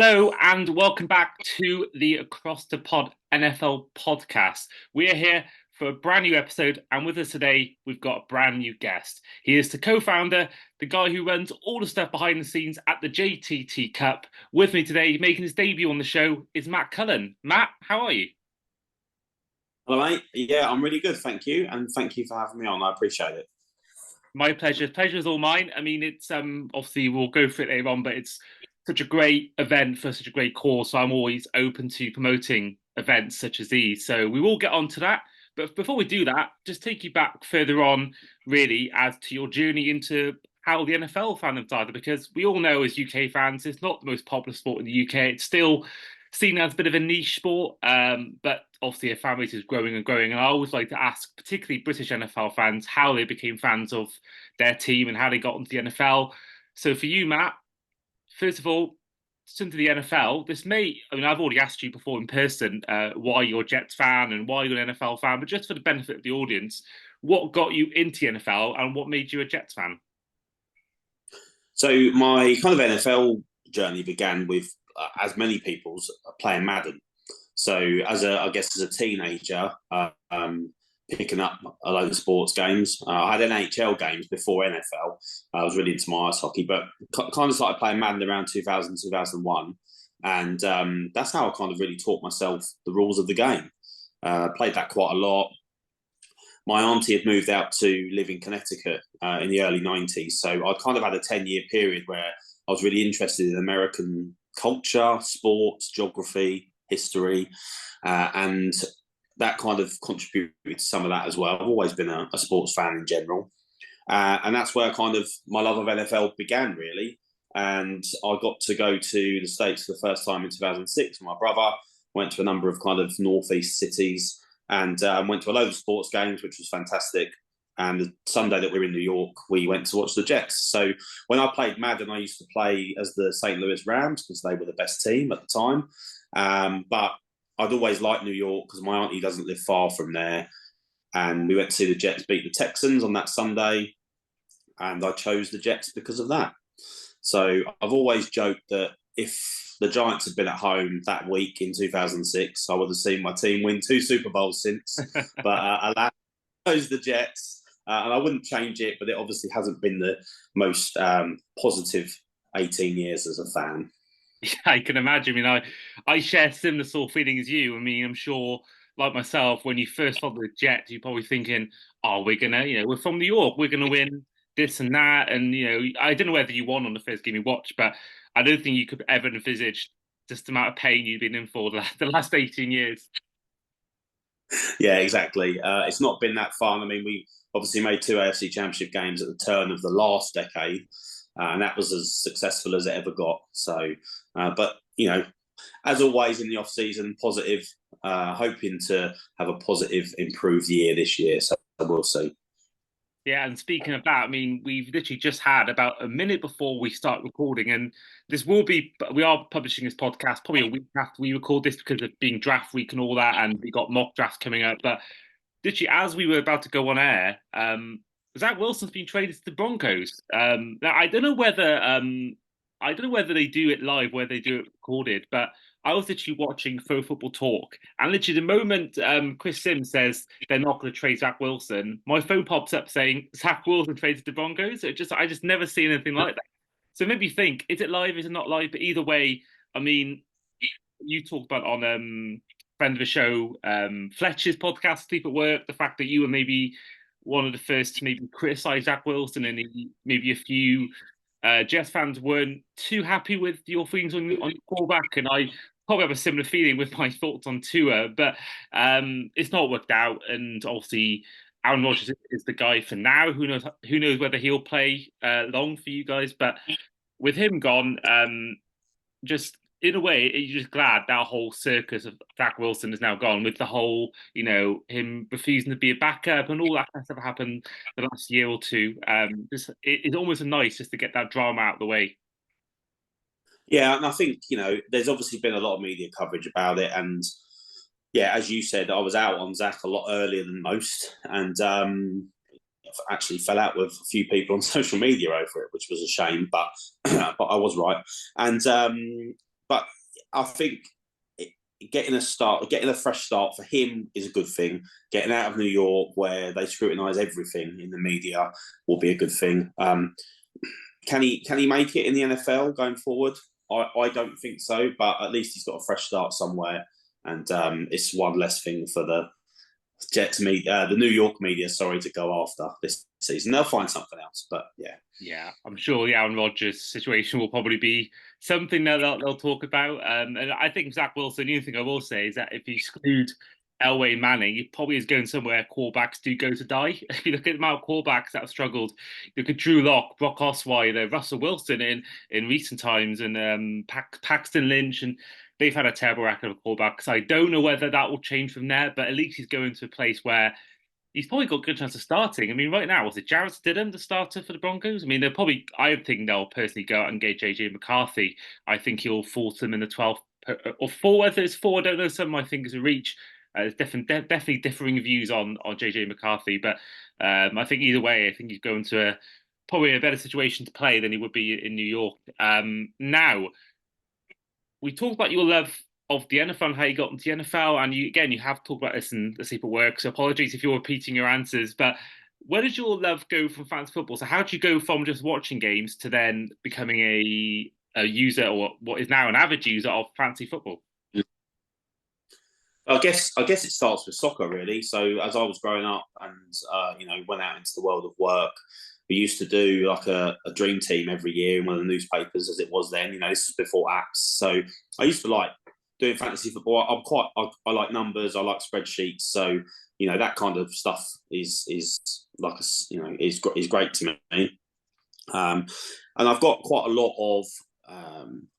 Hello and welcome back to the Across the Pod NFL podcast. We are here for a brand new episode, and with us today, we've got a brand new guest. He is the co-founder, the guy who runs all the stuff behind the scenes at the JTT Cup. With me today, making his debut on the show, is Matt Cullen. Matt, how are you? Hello, mate. Yeah, I'm really good, thank you, and thank you for having me on. I appreciate it. My pleasure. Pleasure is all mine. I mean, it's obviously we'll go for it later on, but it's such a great event for such a great cause. So I'm always open to promoting events such as these. So we will get on to that. But before we do that, just take you back further on, really, as to your journey into how the NFL fandom started, because we all know as UK fans, it's not the most popular sport in the UK. It's still seen as a bit of a niche sport, but obviously a fan base is growing and growing. And I always like to ask, particularly British NFL fans, how they became fans of their team and how they got into the NFL. So for you, Matt, first of all, into the NFL, I've already asked you before in person why you're a Jets fan and why you're an NFL fan, but just for the benefit of the audience, what got you into the NFL and what made you a Jets fan? So my kind of NFL journey began with, as many people's, playing Madden. So I guess as a teenager, picking up a load of sports games. I had NHL games before NFL. I was really into my ice hockey, but kind of started playing Madden around 2000, 2001. And that's how I kind of really taught myself the rules of the game. Played that quite a lot. My auntie had moved out to live in Connecticut in the early 90s. So I kind of had a 10-year period where I was really interested in American culture, sports, geography, history, and that kind of contributed to some of that as well. I've always been a sports fan in general. And that's where kind of my love of NFL began, really. And I got to go to the States for the first time in 2006 with my brother. Went to a number of kind of northeast cities and went to a load of sports games, which was fantastic. And the Sunday that we were in New York, we went to watch the Jets. So when I played Madden, I used to play as the St. Louis Rams because they were the best team at the time. But I'd always liked New York because my auntie doesn't live far from there. And we went to see the Jets beat the Texans on that Sunday. And I chose the Jets because of that. So I've always joked that if the Giants had been at home that week in 2006, I would have seen my team win 2 Super Bowls since. But alas, I chose the Jets. And I wouldn't change it, but it obviously hasn't been the most positive 18 years as a fan. Yeah, I can imagine. I share similar sort of feeling as you. I mean, I'm sure, like myself, when you first saw the Jets, you're probably thinking, "Oh, we're gonna, we're from New York, we're gonna win this and that." And I don't know whether you won on the first game you watched, but I don't think you could ever envisage just the amount of pain you've been in for the last 18 years. Yeah, exactly. It's not been that fun. I mean, we obviously made 2 AFC Championship games at the turn of the last decade, and that was as successful as it ever got. So, but as always in the off season, positive, hoping to have a positive, improved year this year. So we'll see. Yeah, and speaking of that, I mean, we've literally just had about a minute before we start recording, and we are publishing this podcast probably a week after we record this because of being draft week and all that, and we got mock drafts coming up. But literally, as we were about to go on air, Zach Wilson's been traded to the Broncos. Now I don't know whether they do it live, whether they do it recorded, but I was literally watching Faux Football Talk, and literally the moment Chris Sims says they're not going to trade Zach Wilson, my phone pops up saying Zach Wilson traded to the Broncos. I just never seen anything like that. So maybe think, is it live? Is it not live? But either way, I mean, you talked about on friend of the show, Fletcher's podcast, Sleep at Work, the fact that you were maybe one of the first to maybe criticize Zach Wilson, and maybe a few Jets fans weren't too happy with your feelings on your callback, and I probably have a similar feeling with my thoughts on Tua, but it's not worked out, and obviously Aaron Rodgers is the guy for now. Who knows? Who knows whether he'll play long for you guys? But with him gone, just in a way, you're just glad that whole circus of Zach Wilson is now gone with the whole, him refusing to be a backup and all that kind of stuff happened the last year or two. It's almost nice just to get that drama out of the way. Yeah, and I think there's obviously been a lot of media coverage about it, and yeah, as you said, I was out on Zach a lot earlier than most, and actually fell out with a few people on social media over it, which was a shame, but but I was right. And but I think getting a fresh start for him is a good thing. Getting out of New York, where they scrutinise everything in the media, will be a good thing. Can he make it in the NFL going forward? I don't think so, but at least he's got a fresh start somewhere, and it's one less thing for the Jets media, the New York media, sorry, to go after this season. They'll find something else, but yeah. Yeah, I'm sure the Aaron Rodgers situation will probably be something that they'll talk about. And I think Zach Wilson, the only thing I will say is that if you exclude Elway Manning, he probably is going somewhere quarterbacks do go to die. If you look at the amount of quarterbacks that have struggled, look at Drew Lock, Brock Osweiler, Russell Wilson in recent times, and Paxton Lynch, and they've had a terrible record of quarterbacks. I don't know whether that will change from there, but at least he's going to a place where he's probably got a good chance of starting. I mean, right now, was it Jarrett Stidham, the starter for the Broncos? I mean, I think they'll personally go out and get JJ McCarthy. I think he'll force them in the 12th or four, whether it's four, I don't know. Some I think is a reach. There's definitely differing views on JJ McCarthy, but I think either way, I think he's going to probably a better situation to play than he would be in New York. Now, we talked about your love of the NFL and how you got into the NFL, and you have talked about this in the Sleep at Work. So apologies if you're repeating your answers, but where did your love go from fantasy football? So how did you go from just watching games to then becoming a user, or what is now an avid user of fantasy football? I guess it starts with soccer really. So as I was growing up and went out into the world of work, we used to do like a dream team every year in one of the newspapers as it was then. This was before apps, so I used to like doing fantasy football. I like numbers. I like spreadsheets. So that kind of stuff is like is great to me. And I've got quite a lot of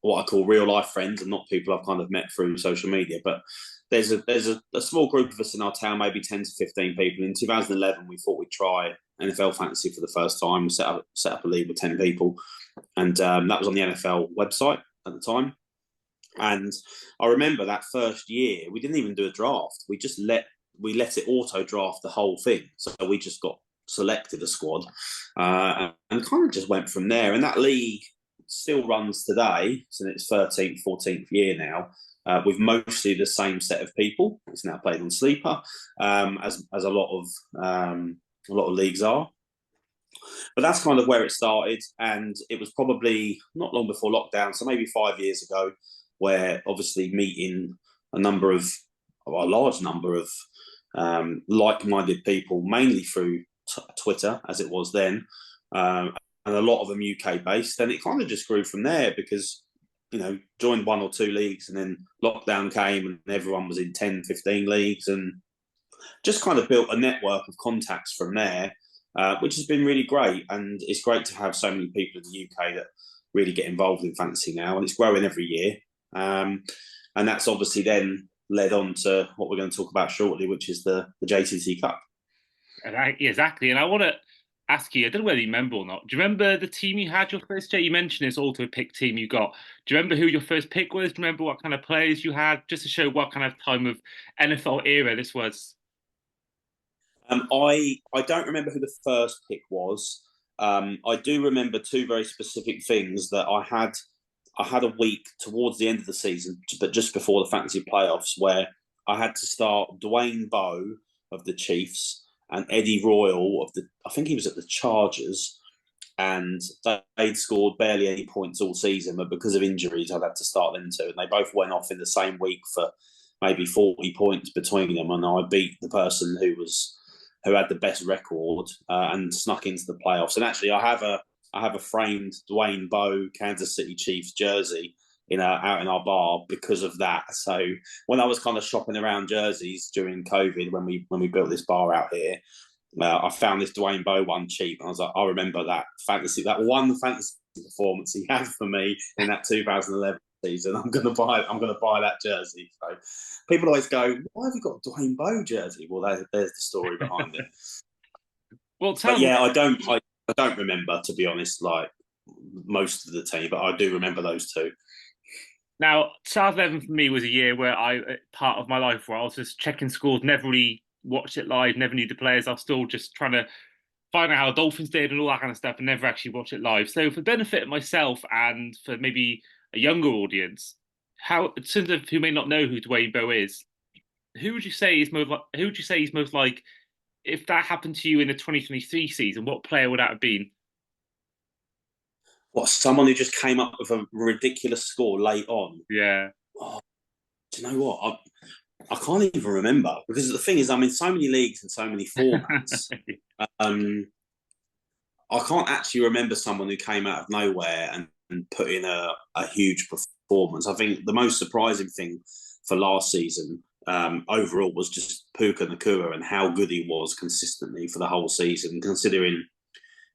what I call real life friends, and not people I've kind of met through social media. But there's a small group of us in our town, maybe 10 to 15 people. In 2011, we thought we'd try NFL fantasy for the first time. We set up a league with 10 people, and that was on the NFL website at the time. And I remember that first year, we didn't even do a draft. We let it auto draft the whole thing. So we just got selected a squad and kind of just went from there. And that league still runs today. It's in its 13th, 14th year now, with mostly the same set of people. It's now played on Sleeper, as a lot of leagues are. But that's kind of where it started, and it was probably not long before lockdown, so maybe 5 years ago, where obviously meeting a large number of like-minded people, mainly through Twitter, as it was then, and a lot of them UK-based, and it kind of just grew from there because, joined one or two leagues, and then lockdown came and everyone was in 10, 15 leagues, and just kind of built a network of contacts from there, which has been really great. And it's great to have so many people in the UK that really get involved in fantasy now, and it's growing every year. And that's obviously then led on to what we're going to talk about shortly, which is the JTT Cup. Exactly. And I want to ask you, I don't know whether you remember or not. Do you remember the team you had your first year? You mentioned this auto pick team you got. Do you remember who your first pick was? Do you remember what kind of players you had? Just to show what kind of time of NFL era this was. I don't remember who the first pick was. I do remember two very specific things that I had a week towards the end of the season, but just before the fantasy playoffs, where I had to start Dwayne Bowe of the Chiefs and Eddie Royal I think he was at the Chargers, and they'd scored barely any points all season, but because of injuries, I'd had to start them too. And they both went off in the same week for maybe 40 points between them, and I beat the person who had the best record and snuck into the playoffs. And actually, I have a framed Dwayne Bowe Kansas City Chiefs jersey out in our bar because of that. So when I was kind of shopping around jerseys during COVID, when we built this bar out here, I found this Dwayne Bowe one cheap, and I was like, I remember that one fantasy performance he had for me in that 2011 season. I'm gonna buy that jersey. So people always go, "Why have you got a Dwayne Bowe jersey?" Well, there's the story behind it. Well, but yeah, I don't remember, to be honest, like most of the team, but I do remember those two. Now, 2011 for me was a year where part of my life where I was just checking scores, never really watched it live, never knew the players. I was still just trying to find out how Dolphins did and all that kind of stuff, and never actually watched it live. So, for the benefit of myself and for maybe a younger audience, how, in terms of who may not know who Dwayne Bowe is, who would you say is most like, who would you say is most like, if that happened to you in the 2023 season, what player would that have been? What, someone who just came up with a ridiculous score late on? Yeah. Oh, do you know what? I can't even remember, because the thing is, I'm in so many leagues and so many formats. Um, I can't actually remember someone who came out of nowhere and put in a huge performance. I think the most surprising thing for last season overall was just Puka Nakua and how good he was consistently for the whole season, considering,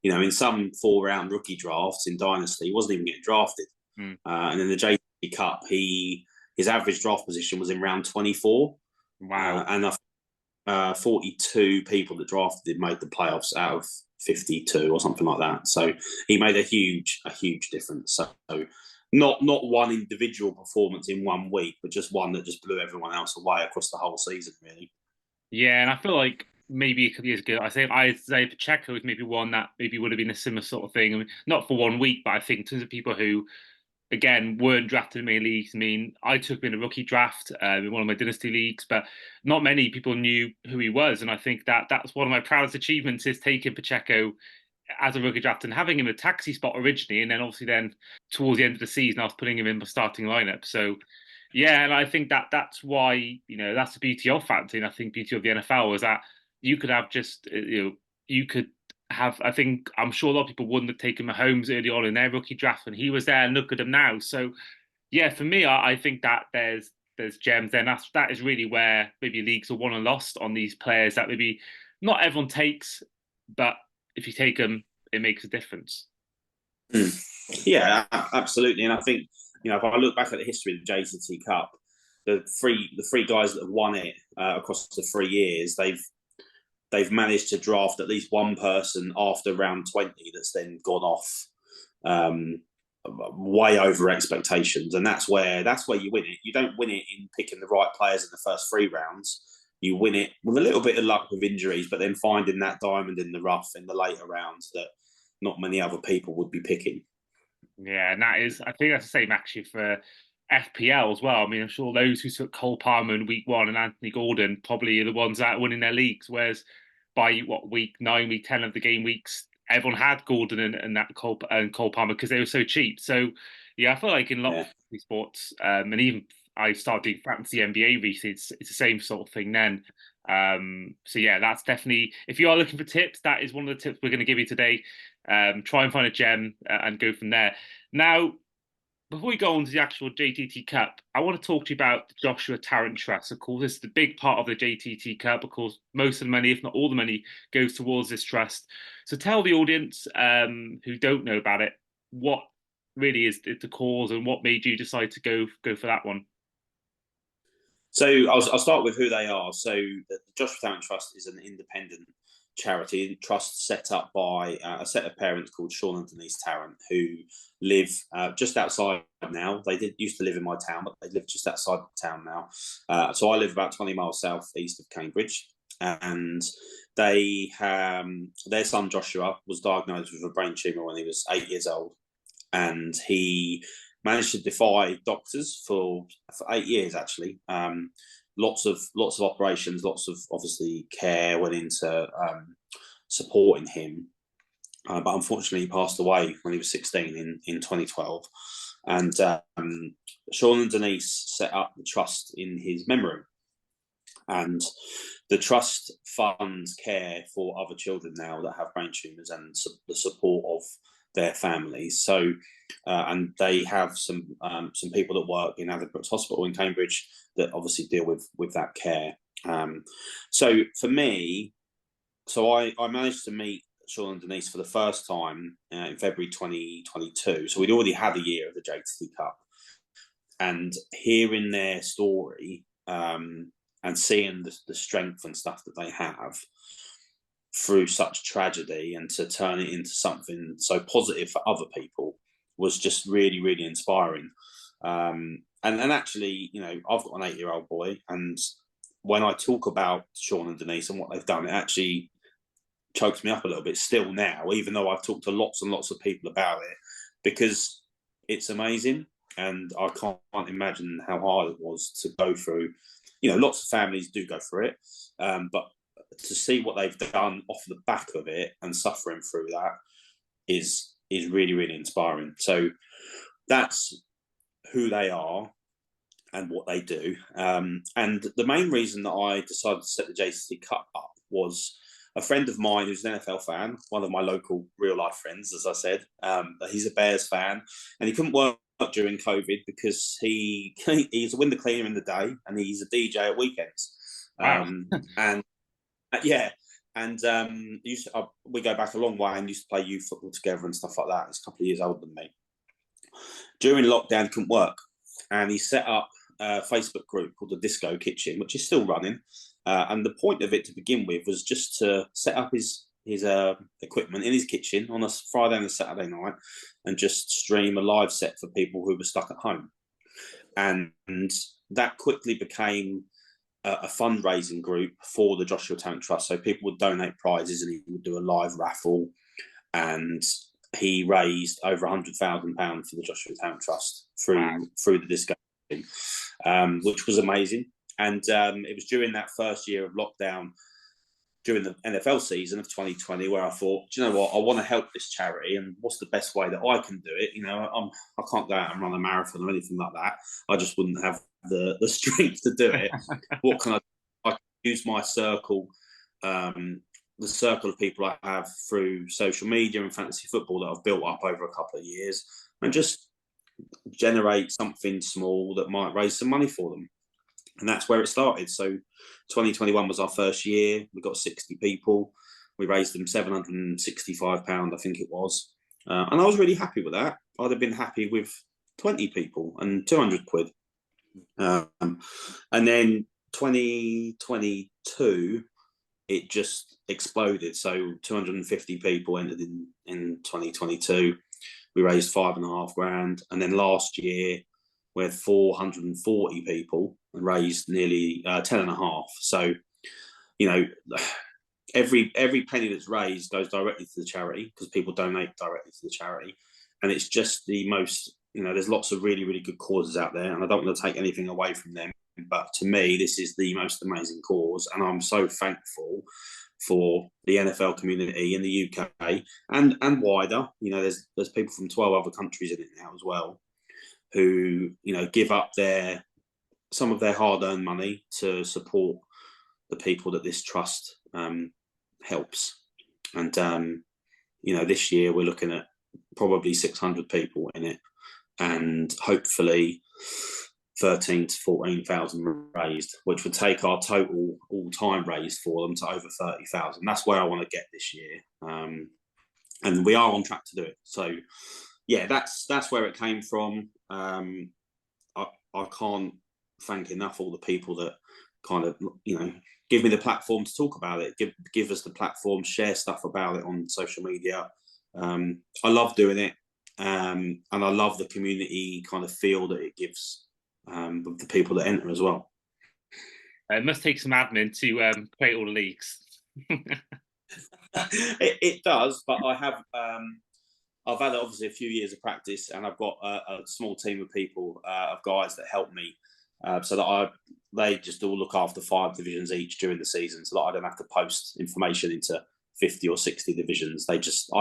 in some 4-round rookie drafts in Dynasty, he wasn't even getting drafted. Mm. And in the JTT Cup, his average draft position was in round 24. Wow. And 42 people that drafted him made the playoffs out of 52 or something like that. So he made a huge difference. So not one individual performance in 1 week, but just one that just blew everyone else away across the whole season, really. Yeah, and I feel like maybe a couple years ago, I think Isaiah Pacheco was maybe one that maybe would have been a similar sort of thing. I mean, not for 1 week, but I think in terms of people who, again, weren't drafted in many leagues. I mean, I took him in a rookie draft in one of my dynasty leagues, but not many people knew who he was. And I think that that's one of my proudest achievements is taking Pacheco as a rookie draft and having him a taxi spot originally, and then obviously then towards the end of the season, I was putting him in the starting lineup. So yeah, and I think that that's why that's the beauty of fantasy, and I think beauty of the NFL is that you could have just you could have. I think I'm sure a lot of people wouldn't have taken Mahomes early on in their rookie draft, and he was there, and look at him now. So yeah, for me, I think that there's gems there. And that is really where maybe leagues are won and lost on these players that maybe not everyone takes, but if you take them, it makes a difference. Mm. Yeah, absolutely. And I think, if I look back at the history of the JTT Cup, the three guys that have won it across the 3 years, they've managed to draft at least one person after round 20 that's then gone off um, way over expectations, and that's where you win it. You don't win it in picking the right players in the first 3 rounds. You win it with a little bit of luck with injuries, but then finding that diamond in the rough in the later rounds that not many other people would be picking. Yeah, and I think that's the same actually for FPL as well. I mean, I'm sure those who took Cole Palmer in week 1 and Anthony Gordon probably are the ones that are winning their leagues. Whereas by week 9, week 10 of the game weeks, everyone had Gordon and that Cole Palmer because they were so cheap. So yeah, I feel like in a lot Yeah. of sports, and even I started doing fantasy NBA recently, it's the same sort of thing then. So yeah, that's definitely, if you are looking for tips, that is one of the tips we're going to give you today. Try and find a gem and go from there. Now, before we go on to the actual JTT Cup, I want to talk to you about the Joshua Tarrant Trust. Of course, this is the big part of the JTT Cup. Of course, most of the money, if not all the money, goes towards this trust. So tell the audience who don't know about it what really is the cause and what made you decide to go for that one. So I'll start with who they are. So the Joshua Tarrant Trust is an independent charity trust set up by a set of parents called Sean and Denise Tarrant, who live just outside now. They did used to live in my town, but they live just outside the town now. So I live about 20 miles south east of Cambridge, and their son Joshua was diagnosed with a brain tumor when he was 8 years old, and he managed to defy doctors for 8 years actually. Lots of operations, lots of obviously care went into supporting him, but unfortunately he passed away when he was 16 in 2012. And Sean and Denise set up the trust in his memory, and the trust funds care for other children now that have brain tumours and the support of their families. So, and they have some people that work in Adden Brooks Hospital in Cambridge that obviously deal with that care. So for me, I managed to meet Sean and Denise for the first time in February 2022. So we'd already had a year of the JTT Cup, and hearing their story and seeing the strength and stuff that they have through such tragedy, and to turn it into something so positive for other people, was just really, really inspiring. And actually, I've got an 8-year-old boy, and when I talk about Sean and Denise and what they've done, it actually chokes me up a little bit still now, even though I've talked to lots and lots of people about it, because it's amazing. and I can't imagine how hard it was to go through. You know, lots of families do go through it, but to see what they've done off the back of it and suffering through that is really, really inspiring. So that's who they are and what they do. And the main reason that I decided to set the JTT Cup up was a friend of mine who's an NFL fan, one of my local real life friends, as I said. He's a Bears fan, and he couldn't work during COVID because he's a window cleaner in the day and he's a DJ at weekends. Wow. And yeah, and we go back a long way and used to play youth football together and stuff like that. He's a couple of years older than me. During lockdown, couldn't work, and he set up a Facebook group called the Disco Kitchen, which is still running. And the point of it to begin with was just to set up his equipment in his kitchen on a Friday and a Saturday night, and just stream a live set for people who were stuck at home. And that quickly became a fundraising group for the Joshua Talent Trust. So people would donate prizes, and he would do a live raffle, and he raised over £100,000 for the Joshua Talent Trust through the disco, which was amazing. And it was during that first year of lockdown, during the NFL season of 2020, where I thought, do you know what, I want to help this charity, and what's the best way that I can do it? You know, I can't go out and run a marathon or anything like that. I just wouldn't have the strength to do it. What can I can use my circle, the circle of people I have through social media and fantasy football that I've built up over a couple of years, and just generate something small that might raise some money for them. And that's where it started. So 2021 was our first year. We got 60 people. We raised them £765, I think it was. And I was really happy with that. I'd have been happy with 20 people and 200 quid. And then 2022, it just exploded. So 250 people entered in 2022. We raised £5,500. And then last year, we had 440 people and raised nearly 10.5. So, you know, every penny that's raised goes directly to the charity, because people donate directly to the charity. And it's just the most, you know, there's lots of really, really good causes out there, and I don't want to take anything away from them. But to me, this is the most amazing cause, and I'm so thankful for the NFL community in the UK and wider. You know, there's people from 12 other countries in it now as well, who, you know, give up some of their hard-earned money to support the people that this trust helps. And you know, this year we're looking at probably 600 people in it, and hopefully 13 to 14,000 raised, which would take our total all-time raised for them to over 30,000. That's where I want to get this year, and we are on track to do it. So yeah, that's where it came from. I can't thank enough all the people that kind of, you know, give me the platform to talk about it, give us the platform, share stuff about it on social media. I love doing it, and I love the community kind of feel that it gives with the people that enter as well. It must take some admin to create all the leagues. It does, but I have I've had obviously a few years of practice, and I've got a small team of people, of guys that help me, so that they just all look after 5 divisions each during the season, so that I don't have to post information into 50 or 60 divisions. I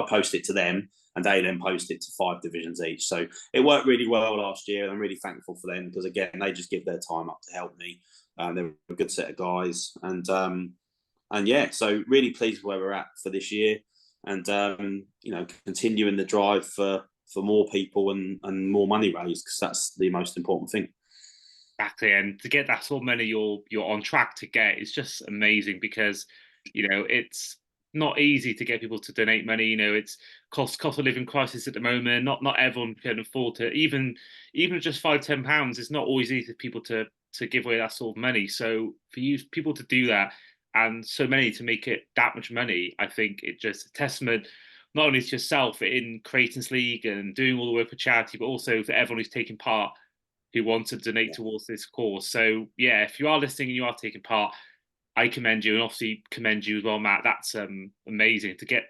post it to them, and they then post it to 5 divisions each. So it worked really well last year, and I'm really thankful for them, because again, they just give their time up to help me. They're a good set of guys, and yeah, so really pleased where we're at for this year. And you know, continuing the drive for more people and more money raised, because that's the most important thing. Exactly, and to get that sort of money you're on track to get is just amazing, because you know it's not easy to get people to donate money. You know, it's cost of living crisis at the moment. Not everyone can afford to even just £5-10. It's not always easy for people to give away that sort of money. So for you people to do that, and so many to make it that much money, I think it just a testament not only to yourself in creating this league and doing all the work for charity, but also for everyone who's taking part, who want to donate towards this cause. So yeah, if you are listening and you are taking part, I commend you, and obviously commend you as well, Matt. That's amazing to get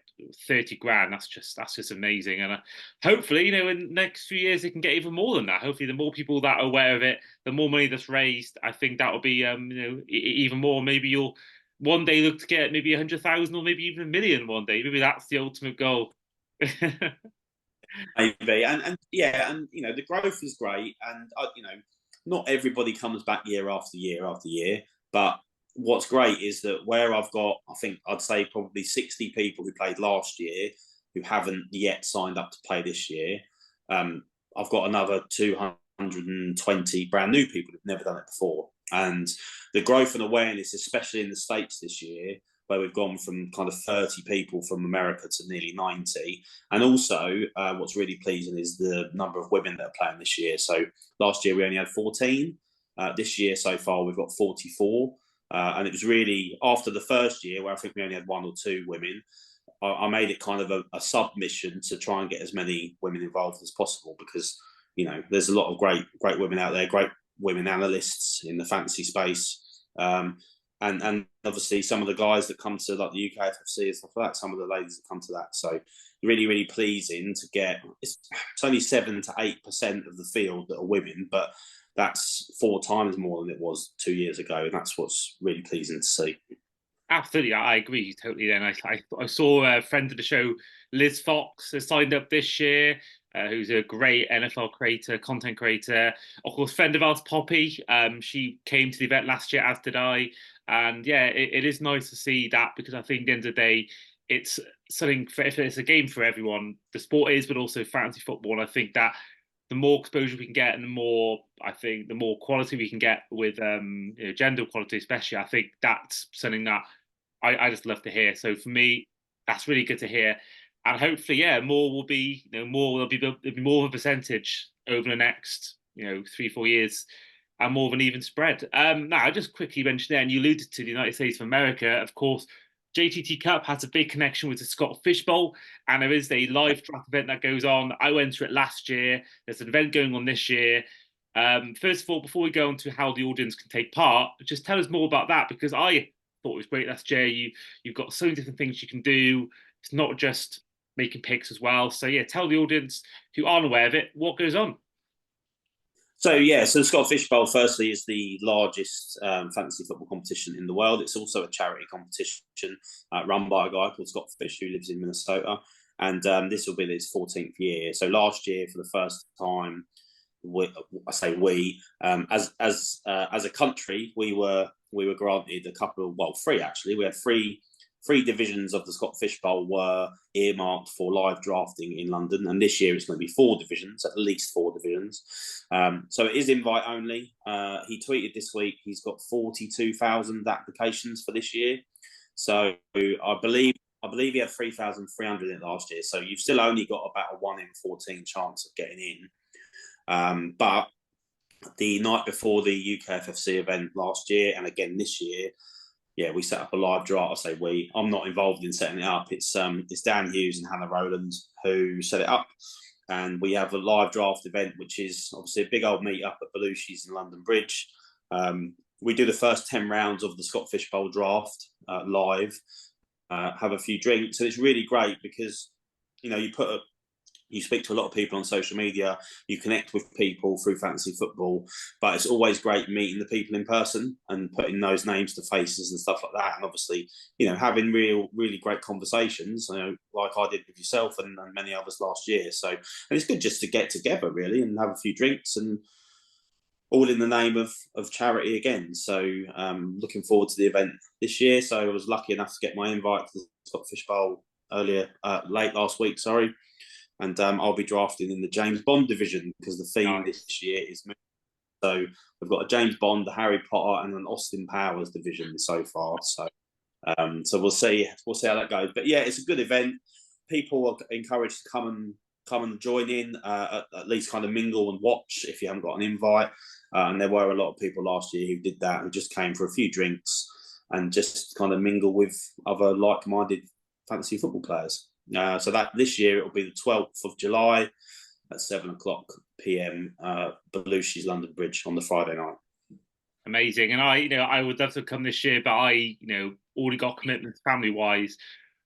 30 grand. That's just amazing, and hopefully, in the next few years, they can get even more than that. Hopefully, the more people that are aware of it, the more money that's raised. I think that will be even more. Maybe you'll one day look to get maybe 100,000 or maybe even a million one day. Maybe that's the ultimate goal. Maybe, and yeah, and the growth is great, and not everybody comes back year after year after year, but what's great is that where I've got, I think I'd say probably 60 people who played last year who haven't yet signed up to play this year. I've got another 220 brand new people who've never done it before, and the growth and awareness, especially in the States this year, where we've gone from kind of 30 people from America to nearly 90. And also, what's really pleasing is the number of women that are playing this year. So last year we only had 14. This year so far we've got 44. And it was really after the first year, where I think we only had 1 or 2 women, I made it kind of a submission to try and get as many women involved as possible, because there's a lot of great women out there, great women analysts in the fantasy space. And obviously some of the guys that come to like the UKFFC and stuff like that, some of the ladies that come to that. So really, really pleasing to get. It's only 7 to 8% of the field that are women, but that's 4 times more than it was 2 years ago, and that's what's really pleasing to see. Absolutely, I agree totally. Then I saw a friend of the show, Liz Fox, has signed up this year. Who's a great NFL creator, content creator. Of course, friend of ours, Poppy. She came to the event last year, as did I. And yeah, it is nice to see that, because I think at the end of the day, it's something if it's a game for everyone, the sport is, but also fantasy football. And I think that the more exposure we can get, and the more quality we can get with gender equality, especially, I think that's something that I just love to hear. So for me, that's really good to hear. And hopefully, yeah, more will be, there'll be more of a percentage over the next, 3-4 years, and more of an even spread. Now, I just quickly mentioned there, and you alluded to the United States of America. Of course, JTT Cup has a big connection with the Scott Fish Bowl, and there is a live draft event that goes on. I went to it last year. There's an event going on this year. First of all, before we go on to how the audience can take part, just tell us more about that, because I thought it was great last year. You've got so many different things you can do. It's not just making picks as well. So yeah, tell the audience who aren't aware of it what goes on. So the Scott Fish Bowl, firstly, is the largest fantasy football competition in the world. It's also a charity competition run by a guy called Scott Fish, who lives in Minnesota, and this will be his 14th year. So last year, for the first time, as a country, we were granted a couple of, well, 3 actually. We had 3 divisions of the Scott Fish Bowl were earmarked for live drafting in London, and this year it's going to be 4 divisions, at least 4 divisions. So it is invite only. He tweeted this week he's got 42,000 applications for this year. So I believe he had 3,300 in last year. So you've still only got about a 1 in 14 chance of getting in. But the night before the UKFFC event last year, and again this year, we set up a live draft. I say we. I'm not involved in setting it up. It's Dan Hughes and Hannah Rowland who set it up, and we have a live draft event, which is obviously a big old meet up at Belushi's in London Bridge. We do the first 10 rounds of the Scott Fish Bowl draft live, have a few drinks, and it's really great because you speak to a lot of people on social media, you connect with people through fantasy football, but it's always great meeting the people in person and putting those names to faces and stuff like that. And obviously, having really great conversations, like I did with yourself and many others last year. So, and it's good just to get together really and have a few drinks, and all in the name of charity again. So looking forward to the event this year. So I was lucky enough to get my invite to the Scott Fish Bowl late last week, sorry. And I'll be drafting in the James Bond division, because the theme this year is moving. So we've got a James Bond, a Harry Potter, and an Austin Powers division so far. So we'll see how that goes. But yeah, it's a good event. People are encouraged to come and join in, at least kind of mingle and watch if you haven't got an invite. And there were a lot of people last year who did that, who just came for a few drinks and just kind of mingle with other like-minded fantasy football players. So that this year it will be the 12th of July at 7 o'clock PM, Belushi's London Bridge on the Friday night. Amazing. And I would love to come this year, but already got commitments family wise.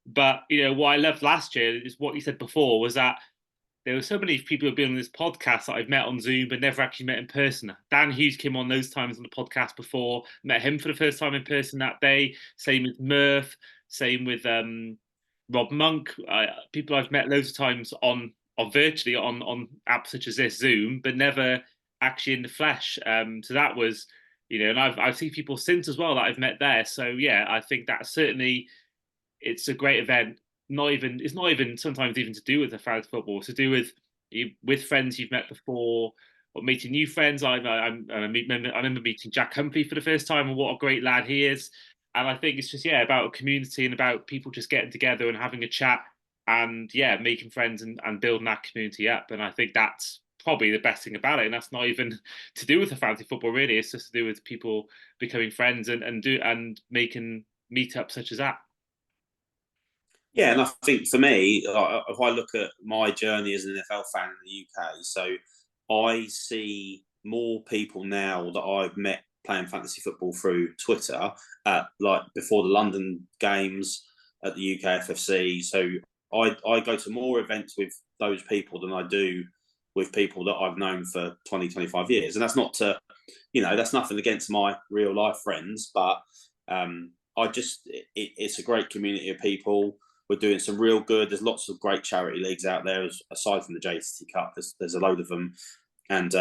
But what I loved last year is what you said before was that there were so many people who've been on this podcast that I've met on Zoom but never actually met in person. Dan Hughes came on those times on the podcast before, met him for the first time in person that day. Same with Murph, same with Rob Monk. People I've met loads of times on virtually on apps such as this Zoom, but never actually in the flesh. So that was, and I've seen people since as well that I've met there. So yeah, I think that certainly it's a great event. It's not even sometimes even to do with the fans football. It's to do with friends you've met before or meeting new friends. I remember meeting Jack Humphrey for the first time, and what a great lad he is. And I think it's just about a community and about people just getting together and having a chat and making friends and building that community up. And I think that's probably the best thing about it. And that's not even to do with the fantasy football really. It's just to do with people becoming friends and making meetups such as that. Yeah, and I think for me, if I look at my journey as an NFL fan in the UK, so I see more people now that I've met playing fantasy football through Twitter, like before the London games at the UK FFC. So I go to more events with those people than I do with people that I've known for 20, 25 years. And that's not to, that's nothing against my real life friends, but it's a great community of people. We're doing some real good. There's lots of great charity leagues out there, aside from the JTT Cup. There's a load of them, and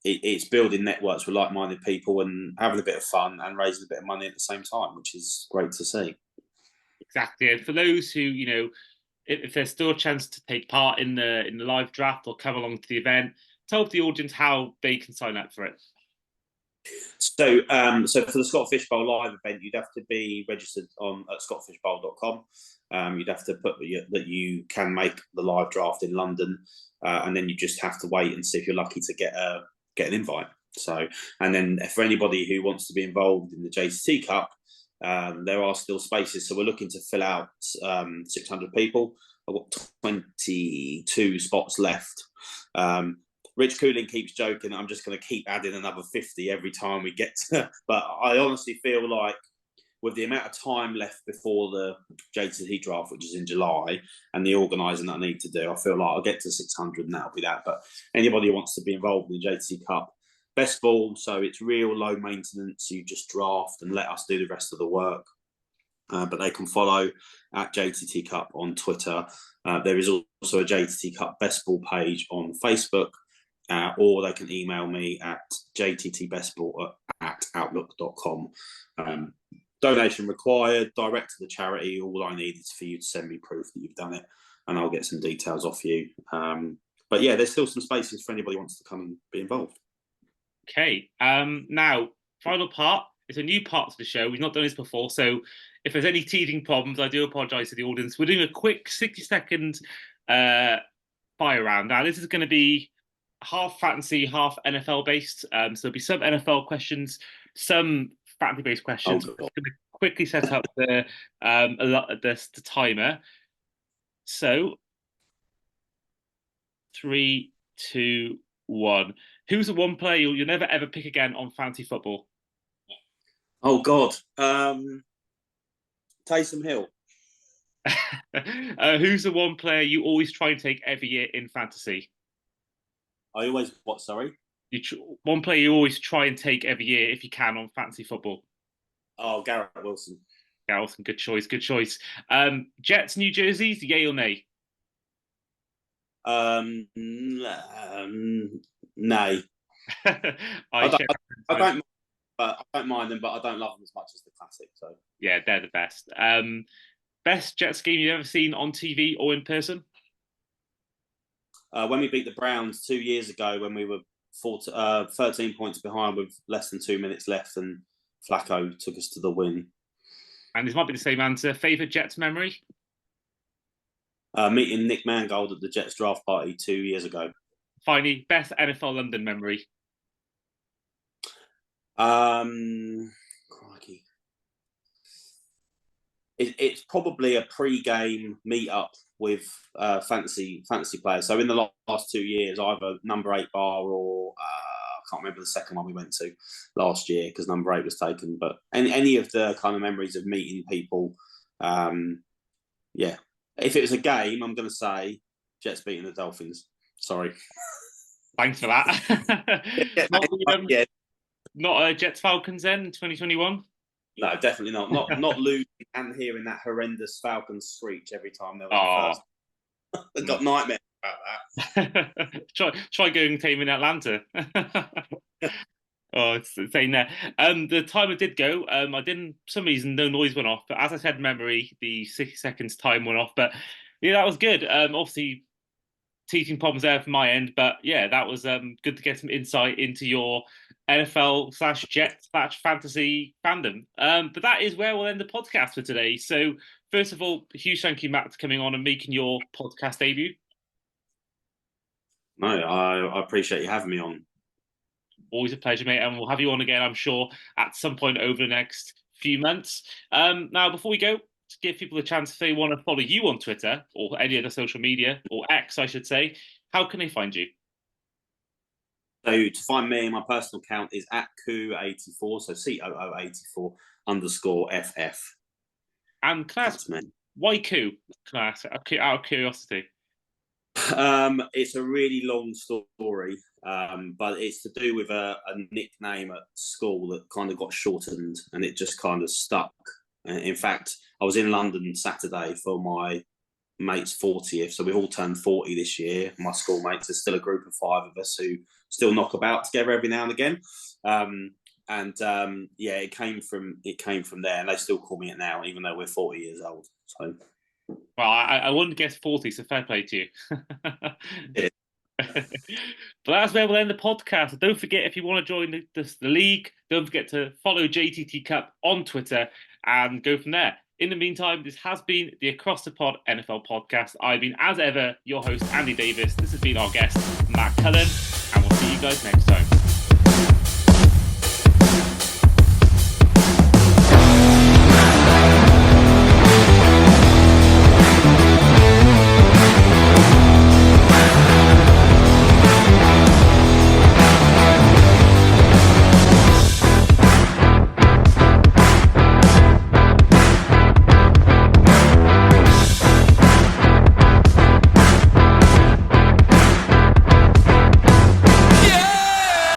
it's building networks with like-minded people and having a bit of fun and raising a bit of money at the same time, which is great to see. Exactly, and for those who if there's still a chance to take part in the live draft or come along to the event, tell the audience how they can sign up for it. So for the Scott Fish Bowl live event, you'd have to be registered at scottfishbowl.com. You'd have to put that you can make the live draft in London, and then you just have to wait and see if you're lucky to get an invite. So, and then for anybody who wants to be involved in the JTT Cup, there are still spaces. So we're looking to fill out 600 people. I've got 22 spots left. Rich Cooling keeps joking I'm just going to keep adding another 50 every time we get to, but I honestly feel like with the amount of time left before the JTT draft, which is in July, and the organising that I need to do, I feel like I'll get to 600 and that'll be that. But anybody who wants to be involved in the JTT Cup, best ball, so it's real low maintenance. You just draft and let us do the rest of the work. But they can follow at JTT Cup on Twitter. There is also a JTT Cup best ball page on Facebook. Or they can email me at jttbestball@outlook.com. Donation required, direct to the charity. All I need is for you to send me proof that you've done it, and I'll get some details off you. But yeah, there's still some spaces for anybody who wants to come and be involved. Okay. Now, final part. It's a new part to the show. We've not done this before, so if there's any teething problems, I do apologise to the audience. We're doing a quick 60-second fire round. Now, this is going to be half fantasy, half NFL based. So there'll be some NFL questions, some fantasy based questions. I'm just going to quickly set up the timer. So 3, 2, 1. Who's the one player you'll never ever pick again on fantasy football? Oh God, Taysom Hill. Who's the one player you always try and take every year in fantasy? I always what? Sorry. One player you always try and take every year if you can on fantasy football. Oh, Garrett Wilson. Garrett Wilson, good choice, good choice. Jets, New Jerseys, yay or nay? Nay. I don't. But I don't mind them, but I don't love them as much as the classic. So yeah, they're the best. Best Jets game you've ever seen on TV or in person? When we beat the Browns 2 years ago, when we were 13 points behind with less than 2 minutes left, and Flacco took us to the win. And this might be the same answer. Favourite Jets memory? Meeting Nick Mangold at the Jets draft party 2 years ago. Finally, best NFL London memory? Crikey. It's probably a pre-game meet-up with fantasy players. So in the last 2 years, either number 8 bar or I can't remember the second one we went to last year because number 8 was taken. But any of the kind of memories of meeting people, yeah. If it was a game, I'm going to say Jets beating the Dolphins. Sorry. Thanks for that. Yeah. Not Jets Falcons then in 2021? No, definitely not. Not losing and hearing that horrendous Falcons screech every time they were first. I've got nightmares about that. try going team in Atlanta. Oh, it's insane there. The timer did go. I didn't, for some reason, no noise went off. But as I said, memory, the 60 seconds time went off. But yeah, that was good. Obviously, teaching problems there from my end. But yeah, that was good to get some insight into your NFL/Jets/fantasy fandom. But that is where we'll end the podcast for today. So, first of all, huge thank you, Matt, for coming on and making your podcast debut. No, I appreciate you having me on. Always a pleasure, mate, and we'll have you on again, I'm sure, at some point over the next few months. Now, before we go, to give people a chance if they want to follow you on Twitter or any other social media, or X, I should say, how can they find you? So to find me, my personal account is @coo84, so COO84_FF. And can I ask, why Coo? Can I ask, out of curiosity? It's a really long story, but it's to do with a nickname at school that kind of got shortened and it just kind of stuck. In fact, I was in London Saturday for my mate's 40th, so we've all turned 40 this year. My schoolmates, there's still a group of 5 of us who still knock about together every now and again. Yeah, it came from there, and they still call me it now, even though we're 40 years old. So. Well, I wouldn't guess 40, so fair play to you. Yeah. But that's where we'll end the podcast. Don't forget, if you want to join the league, don't forget to follow JTT Cup on Twitter and go from there. In the meantime, this has been the Across the Pod NFL podcast. I've been, as ever, your host, Andy Davis. This has been our guest, Matt Cullen, and we'll see you guys next time.